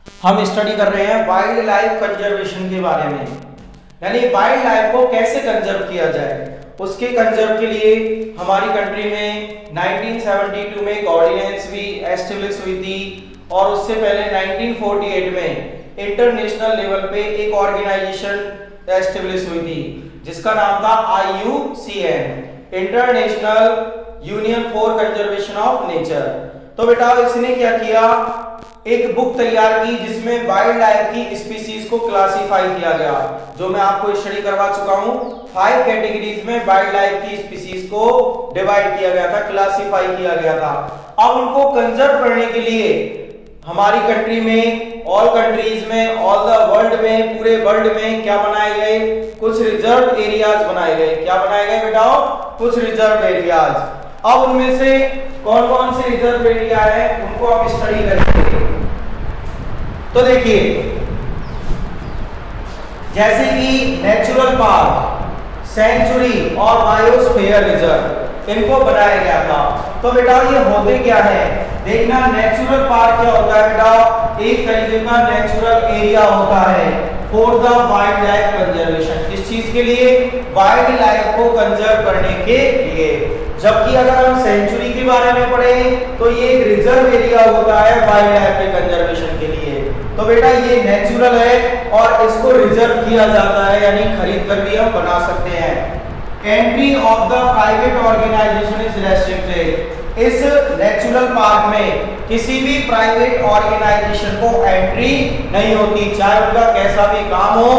हम स्टडी कर रहे हैं वाइल्ड लाइफ कंजर्वेशन के बारे में, यानी वाइल्ड लाइफ को कैसे कंजर्व किया जाए। उसके कंजर्व के लिए हमारी कंट्री में 1972 में एक ऑर्डिनेंस भी एस्टेब्लिश हुई थी और उससे पहले 1948 में इंटरनेशनल लेवल पे एक ऑर्गेनाइजेशन एस्टेब्लिश हुई थी जिसका नाम था IUCN, international union for conservation of nature. तो बेटा इसने क्या किया, एक बुक तैयार की जिसमें वाइल्ड लाइफ की स्पीसीज को क्लासिफाई किया गया, जो मैं आपको स्टडी करवा चुका हूं। 5 कैटेगरीज में वाइल्ड लाइफ की स्पीसीज को डिवाइड किया गया था, क्लासिफाई किया गया था। अब उनको कंजर्व करने के लिए हमारी कंट्री में, ऑल कंट्रीज में, ऑल द वर्ल्ड में, पूरे वर्ल्ड में क्या बनाए गए, कुछ रिजर्व एरियाज बनाए गए। क्या बनाए गए बेटा? कुछ रिजर्व एरियाज। अब उनमें से कौन कौन से रिजर्व एरिया है उनको हम स्टडी करेंगे। तो देखिए, जैसे कि नेचुरल पार्क, सेंचुरी और बायोस्फीयर रिजर्व, इनको बनाया गया था। तो बेटा ये होते क्या है, देखना। नेचुरल पार्क क्या होता है बेटा? एक तरीके का नेचुरल एरिया होता है for the wild life conservation. किस चीज के लिए? वाइल्ड लाइफ को कंजर्व करने के लिए। जबकि अगर हम सेंचुरी के बारे में पढ़ें तो ये एक रिजर्व एरिया होता है वाइल्ड लाइफ के कंजर्वेशन के लिए। तो बेटा ये नेचुरल है और इसको रिजर्व किया जाता है, यानी खरीद कर भी हम बना सकते हैं। Entry of the private organisation is restricted. इस नेचुरल पार्क में किसी भी प्राइवेट ऑर्गेनाइजेशन को एंट्री नहीं होती, चाहे उनका कैसा भी काम हो,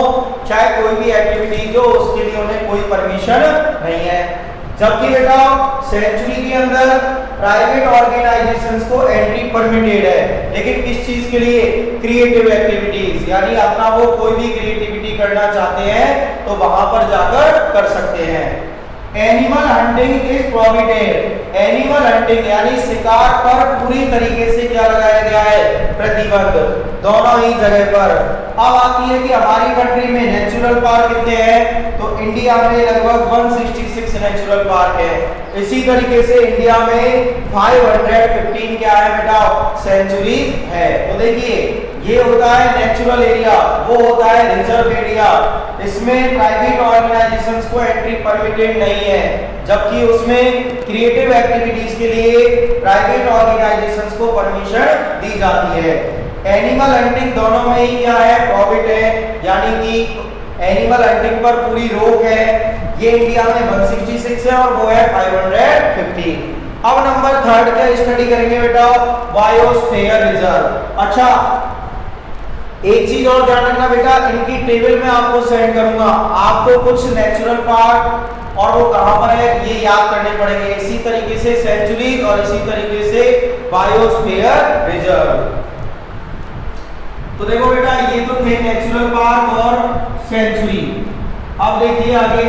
चाहे कोई भी एक्टिविटी जो, उसके लिए उन्हें कोई परमिशन नहीं है। जबकि बेटा सेंचुरी के अंदर प्राइवेट ऑर्गेनाइजेशंस को एंट्री परमिटेड है, लेकिन किस चीज के लिए? क्रिएटिव एक्टिविटीज, यानी अपना वो कोई भी क्रिएटिविटी करना चाहते हैं तो वहां पर जाकर कर सकते हैं। Animal hunting is prohibited. Animal hunting यानी शिकार पर पूरी तरीके से क्या लगाया गया है? प्रतिबंध, दोनों ही जगह पर। अब आती है कि हमारी कंट्री में नेचुरल पार्क कितने हैं? तो इंडिया में लगभग 166 नेचुरल पार्क है। इसी तरीके से इंडिया में 515 क्या है बेटा? सेंचुरीज है। तो देखिए, ये होता है नेचुरल एरिया, वो होता है रिजर्व एरिया। इसमें प्राइवेट ऑर्गेनाइजेशंस को एंट्री परमिटेड नहीं है, जबकि उसमें क्रिएटिव एक्टिविटीज के लिए प्राइवेट ऑर्गेनाइजेशंस को परमिशन दी जाती है। एनिमल हंटिंग दोनों में ही क्या है? प्रॉफिट है, यानी कि एनिमल हंटिंग पर पूरी रोक है। ये इंडिया में 166 है और वो है 550। अब नंबर 3 क्या स्टडी करेंगे बेटा? Biosphere reserve. अच्छा, एक चीज और ध्यान रखना बेटा, इनकी टेबल में आपको सेंड करूंगा। आपको कुछ नेचुरल पार्क और वो कहां पर है ये याद करने पड़ेंगे। इसी तरीके से सेंचुरी और इसी तरीके से बायोस्फीयर रिजर्व। तो देखो बेटा, ये तो थे नेचुरल पार्क और सेंचुरी। अब देखिए आगे,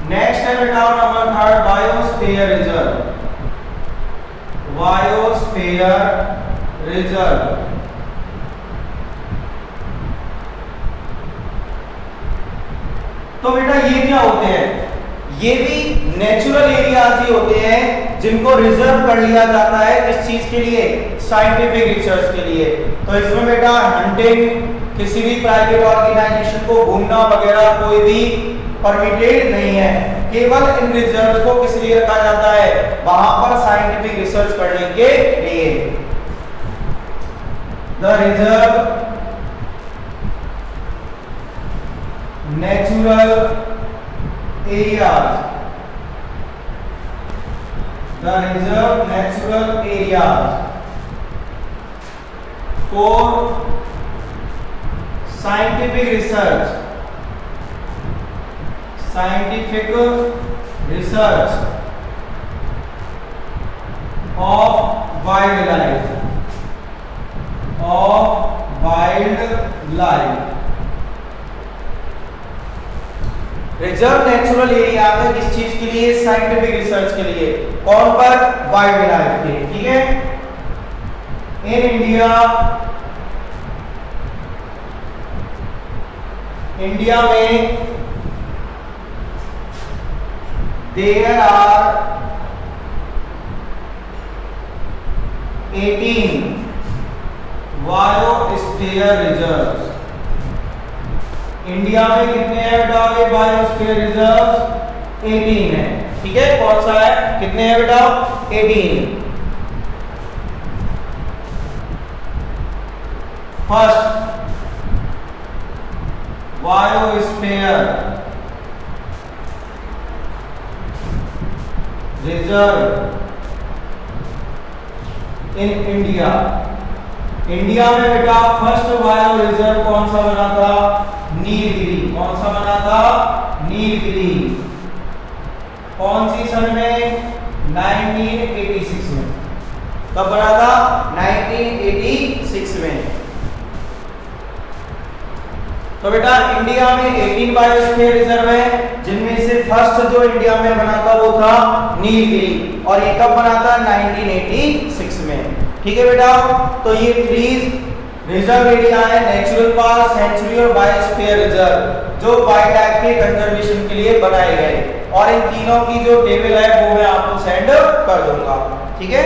नेक्स्ट है बेटा number 3 biosphere reserve. Biosphere reserve तो बेटा ये क्या होते हैं? ये भी नेचुरल एरियाज ही होते हैं जिनको रिजर्व कर लिया जाता है। किस चीज के लिए? साइंटिफिक रिसर्च के लिए। तो इसमें बेटा हंटिंग, किसी भी प्राइवेट ऑर्गेनाइजेशन को घूमना वगैरह कोई भी परमिटेड नहीं है। केवल इन रिजर्व को किस लिए रखा जाता है? वहां पर साइंटिफिक रिसर्च करने के लिए। The reserve natural areas, the reserve natural areas for scientific research, scientific research of wildlife, of wildlife। Reserve natural area में किस चीज चीज के लिए, साइंटिफिक रिसर्च के लिए। कौन पर? वाइल्ड लाइफ के। ठीक है, इन इंडिया में there are 18 biosphere reserve. India में कितने हैं बेटा ये बायोस्फीयर रिजर्व? 18 है। ठीक है, कौन सा है? कितने हैं बेटा? 18। First biosphere reserve in India. India में बेटा फर्स्ट बायो रिजर्व कौन सा बना था? नीलगिरी। कौन सा बना था? नीलगिरी। कौन सी सन में? 1986 में। कब बना था? 1986 में। तो बेटा इंडिया में 18 बायोस्फीयर रिजर्व है, जिनमें से फर्स्ट जो इंडिया में बना था वो था नीलगिरी, और ये कब बना था? 1986 में। ठीक है बेटा, तो ये 3 रिजर्व एरिया है, नेचुरल पार्क, सेंचुरी और बायोस्फीयर रिजर्व, जो वाइल्ड लाइफ के कंजर्वेशन के लिए बनाए गए। और इन तीनों की जो टेबल है वो मैं आपको सेंड कर दूंगा। ठीक है।